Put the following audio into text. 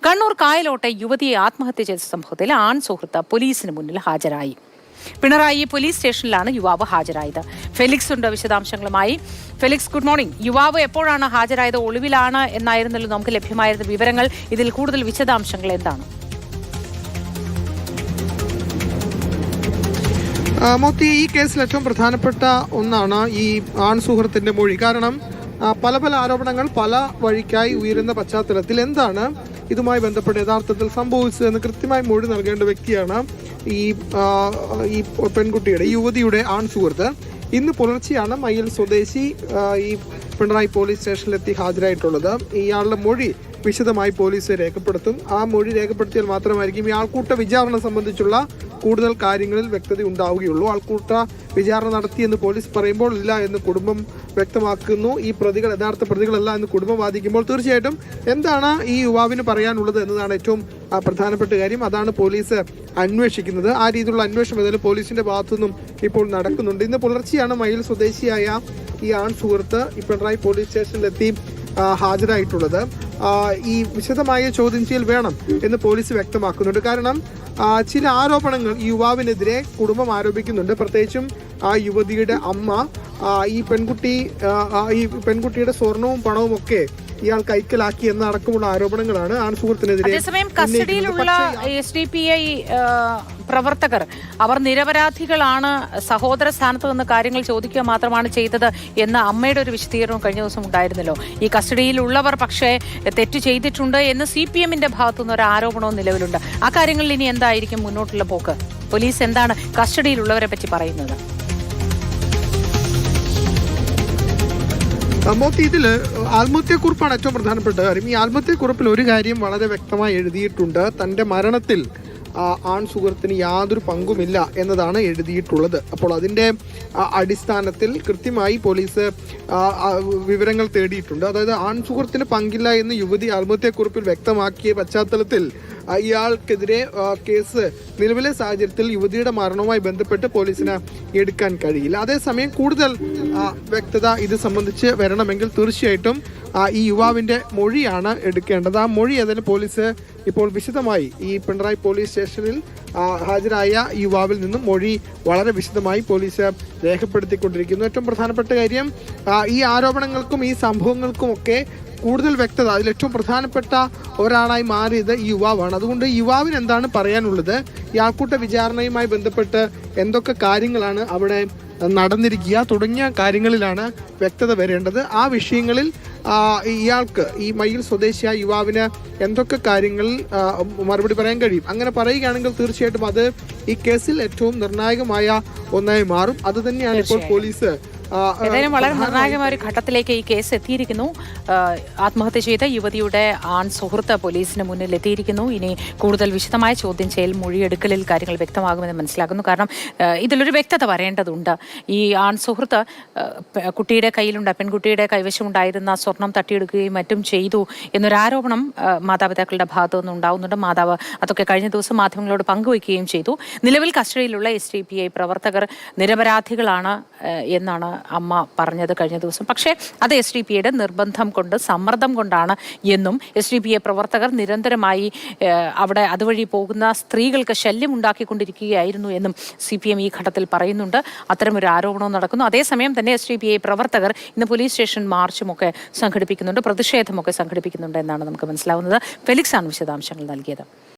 കണ്ണൂർ കായലോട്ടെ യുവതിയെ ആത്മഹത്യ ചെയ്ത സംഭവത്തിൽ ആൺ സുഹൃത്ത് പോലീസിന് മുന്നിൽ ഹാജരായി. പിണറായി പോലീസ് സ്റ്റേഷനിലാണ് യുവാവ് ഹാജരായത്. ഫെലിക്സ് ഉണ്ട് വിശദാംശങ്ങളുമായി. Felix, good morning. യുവാവ് എപ്പോഴാണ് ഹാജരായത്? ഒളിവിലാണ് എന്നായിരുന്നല്ലോ നമുക്ക് ലഭ്യമായിരുന്ന വിവരങ്ങൾ. ഇതിൽ കൂടുതൽ വിശദാംശങ്ങൾ എന്താണ്? മോത്തി, ഈ കേസിൽ ഏറ്റവും പ്രധാനപ്പെട്ട ഒന്നാണ് ഈ ആൺ സുഹൃത്തിന്റെ മൊഴി. കാരണം പല ആരോപണങ്ങൾ പല വഴിക്കായി ഉയരുന്ന പശ്ചാത്തലത്തിൽ എന്താണ് ഇതുമായി ബന്ധപ്പെട്ട് യഥാർത്ഥത്തിൽ സംഭവിച്ചതെന്ന് കൃത്യമായി മൊഴി നൽകേണ്ട വ്യക്തിയാണ് ഈ പെൺകുട്ടിയുടെ യുവതിയുടെ ആൺ സുഹൃത്ത്. ഇന്ന് പുലർച്ചെയാണ് മയ്യിൽ സ്വദേശി ഈ പിണറായി പോലീസ് സ്റ്റേഷനിലെത്തി ഹാജരായിട്ടുള്ളത്. ഇയാളുടെ മൊഴി വിശദമായി പോലീസ് രേഖപ്പെടുത്തും. ആ മൊഴി രേഖപ്പെടുത്തിയാൽ മാത്രമായിരിക്കും ഈ ആൾക്കൂട്ട വിചാരണ സംബന്ധിച്ചുള്ള കൂടുതൽ കാര്യങ്ങളിൽ വ്യക്തത ഉണ്ടാവുകയുള്ളൂ. ആൾക്കൂട്ട വിചാരണ നടത്തിയെന്ന് പോലീസ് പറയുമ്പോൾ ഇല്ല എന്ന് കുടുംബം വ്യക്തമാക്കുന്നു. ഈ പ്രതികൾ യഥാർത്ഥ പ്രതികളല്ല എന്ന് കുടുംബം വാദിക്കുമ്പോൾ തീർച്ചയായിട്ടും എന്താണ് ഈ യുവാവിന് പറയാനുള്ളത് എന്നതാണ് ഏറ്റവും പ്രധാനപ്പെട്ട കാര്യം. അതാണ് പോലീസ് അന്വേഷിക്കുന്നത്. ആ രീതിയിലുള്ള അന്വേഷണം ഏതായാലും പോലീസിന്റെ ഭാഗത്തുനിന്നും ഇപ്പോൾ നടക്കുന്നുണ്ട്. ഇന്ന് പുലർച്ചെയാണ് മയ്യിൽ സ്വദേശിയായ ഈ ആൺ സുഹൃത്ത് ഈ പിണറായി പോലീസ് സ്റ്റേഷനിലെത്തി ഹാജരായിട്ടുള്ളത്. ഈ വിശദമായ ചോദ്യം ചെയ്യൽ വേണം എന്ന് പോലീസ് വ്യക്തമാക്കുന്നുണ്ട്. കാരണം ചില ആരോപണങ്ങൾ ഈ യുവാവിനെതിരെ കുടുംബം ആരോപിക്കുന്നുണ്ട്. പ്രത്യേകിച്ചും ആ യുവതിയുടെ അമ്മ ഈ പെൺകുട്ടിയുടെ സ്വർണവും പണവും ഒക്കെ ഇയാൾ കൈക്കലാക്കി എന്നടക്കമുള്ള ആരോപണങ്ങളാണ് ആൺ സുഹൃത്തിനെതിരെ. അതേസമയം കസ്റ്റഡിയിലുള്ള SDPI പ്രവർത്തകർ അവർ നിരപരാധികളാണ്, സഹോദര സ്ഥാനത്ത് നിന്ന് കാര്യങ്ങൾ ചോദിക്കുക മാത്രമാണ് ചെയ്തത് എന്ന അമ്മയുടെ ഒരു വിശദീകരണം കഴിഞ്ഞ ദിവസം ഉണ്ടായിരുന്നല്ലോ. ഈ കസ്റ്റഡിയിലുള്ളവർ പക്ഷേ തെറ്റ് ചെയ്തിട്ടുണ്ട് എന്ന് CPMന്റെ ഭാഗത്തുനിന്ന് ഒരു ആരോപണവും നിലവിലുണ്ട്. ആ കാര്യങ്ങളിൽ ഇനി എന്തായിരിക്കും മുന്നോട്ടുള്ള പോക്ക്? പോലീസ് എന്താണ് കസ്റ്റഡിയിലുള്ളവരെ പറ്റി പറയുന്നത്? മോത്തി, ഇതില് ആത്മഹത്യക്കുറിപ്പാണ് ഏറ്റവും പ്രധാനപ്പെട്ട കാര്യം. ഈ ആത്മഹത്യക്കുറിപ്പിൽ ഒരു കാര്യം വളരെ വ്യക്തമായി എഴുതിയിട്ടുണ്ട്. തന്റെ മരണത്തിൽ ആൺ സുഹൃത്തിന് യാതൊരു പങ്കുമില്ല എന്നതാണ് എഴുതിയിട്ടുള്ളത്. അപ്പോൾ അതിൻ്റെ അടിസ്ഥാനത്തിൽ കൃത്യമായി പോലീസ് വിവരങ്ങൾ തേടിയിട്ടുണ്ട്. അതായത് ആൺ സുഹൃത്തിന് പങ്കില്ല എന്ന് യുവതി ആത്മഹത്യക്കുറിപ്പിൽ വ്യക്തമാക്കിയ പശ്ചാത്തലത്തിൽ ഇയാൾക്കെതിരെ കേസ് നിലവിലെ സാഹചര്യത്തിൽ യുവതിയുടെ മരണവുമായി ബന്ധപ്പെട്ട് പോലീസിന് എടുക്കാൻ കഴിയില്ല. അതേസമയം കൂടുതൽ വ്യക്തത ഇത് സംബന്ധിച്ച് വരണമെങ്കിൽ തീർച്ചയായിട്ടും ഈ യുവാവിന്റെ മൊഴിയാണ് എടുക്കേണ്ടത്. ആ മൊഴി ഏതായാലും പോലീസ് ഇപ്പോൾ വിശദമായി ഈ പിണറായി പോലീസ് സ്റ്റേഷനിൽ ഹാജരായ യുവാവിൽ നിന്നും മൊഴി വളരെ വിശദമായി പോലീസ് രേഖപ്പെടുത്തിക്കൊണ്ടിരിക്കുന്നു. ഏറ്റവും പ്രധാനപ്പെട്ട കാര്യം ഈ ആരോപണങ്ങൾക്കും ഈ സംഭവങ്ങൾക്കുമൊക്കെ കൂടുതൽ വ്യക്തത അതിൽ ഏറ്റവും പ്രധാനപ്പെട്ട ഒരാളായി മാറിയത് ഈ യുവാവാണ്. അതുകൊണ്ട് യുവാവിന് എന്താണ് പറയാനുള്ളത്, ഈ ആൾക്കൂട്ട വിചാരണയുമായി ബന്ധപ്പെട്ട് എന്തൊക്കെ കാര്യങ്ങളാണ് അവിടെ നടന്നിരിക്കുക തുടങ്ങിയ കാര്യങ്ങളിലാണ് വ്യക്തത വരേണ്ടത്. ആ വിഷയങ്ങളിൽ ഇയാൾക്ക് ഈ മയ്യിൽ സ്വദേശിയായ യുവാവിന് എന്തൊക്കെ കാര്യങ്ങളിൽ മറുപടി പറയാൻ കഴിയും. അങ്ങനെ പറയുകയാണെങ്കിൽ തീർച്ചയായിട്ടും അത് ഈ കേസിൽ ഏറ്റവും നിർണായകമായ ഒന്നായി മാറും. അത് തന്നെയാണ് ഇപ്പോൾ പോലീസ് ഏതായാലും വളരെ നിർണായകമായ ഒരു ഘട്ടത്തിലേക്ക് ഈ കേസ് എത്തിയിരിക്കുന്നു. ആത്മഹത്യ ചെയ്ത യുവതിയുടെ ആൺ സുഹൃത്ത് പോലീസിന് മുന്നിൽ എത്തിയിരിക്കുന്നു. ഇനി കൂടുതൽ വിശദമായ ചോദ്യം ചെയ്യൽ, മൊഴിയെടുക്കലിൽ കാര്യങ്ങൾ വ്യക്തമാകുമെന്ന് മനസ്സിലാക്കുന്നു. കാരണം ഇതിലൊരു വ്യക്തത വരേണ്ടതുണ്ട്. ഈ ആൺ സുഹൃത്ത് കുട്ടിയുടെ കയ്യിലുണ്ട്, പെൺകുട്ടിയുടെ കൈവശമുണ്ടായിരുന്ന സ്വർണം തട്ടിയെടുക്കുകയും മറ്റും ചെയ്തു എന്നൊരു ആരോപണം മാതാപിതാക്കളുടെ ഭാഗത്തു നിന്ന് ഉണ്ടാവുന്നുണ്ട്. മാതാവ് അതൊക്കെ കഴിഞ്ഞ ദിവസം മാധ്യമങ്ങളോട് പങ്കുവയ്ക്കുകയും ചെയ്തു. നിലവിൽ കസ്റ്റഡിയിലുള്ള SDPI പ്രവർത്തകർ നിരപരാധികളാണ് എന്നാണ് അമ്മ പറഞ്ഞത് കഴിഞ്ഞ ദിവസം. പക്ഷേ അത് SDPIയുടെ നിർബന്ധം കൊണ്ട്, സമ്മർദ്ദം കൊണ്ടാണ് എന്നും SDPI പ്രവർത്തകർ നിരന്തരമായി അവിടെ അതുവഴി പോകുന്ന സ്ത്രീകൾക്ക് ശല്യം ഉണ്ടാക്കിക്കൊണ്ടിരിക്കുകയായിരുന്നു എന്നും CPM ഈ ഘട്ടത്തിൽ പറയുന്നുണ്ട്. അത്തരമൊരു ആരോപണവും നടക്കുന്നു. അതേസമയം തന്നെ SDPI പ്രവർത്തകർ ഇന്ന് പോലീസ് സ്റ്റേഷൻ മാർച്ചുമൊക്കെ സംഘടിപ്പിക്കുന്നുണ്ട്, പ്രതിഷേധമൊക്കെ സംഘടിപ്പിക്കുന്നുണ്ട് എന്നാണ് നമുക്ക് മനസ്സിലാവുന്നത്. ഫെലിക്സ് ആണ് വിശദാംശങ്ങൾ നൽകിയത്.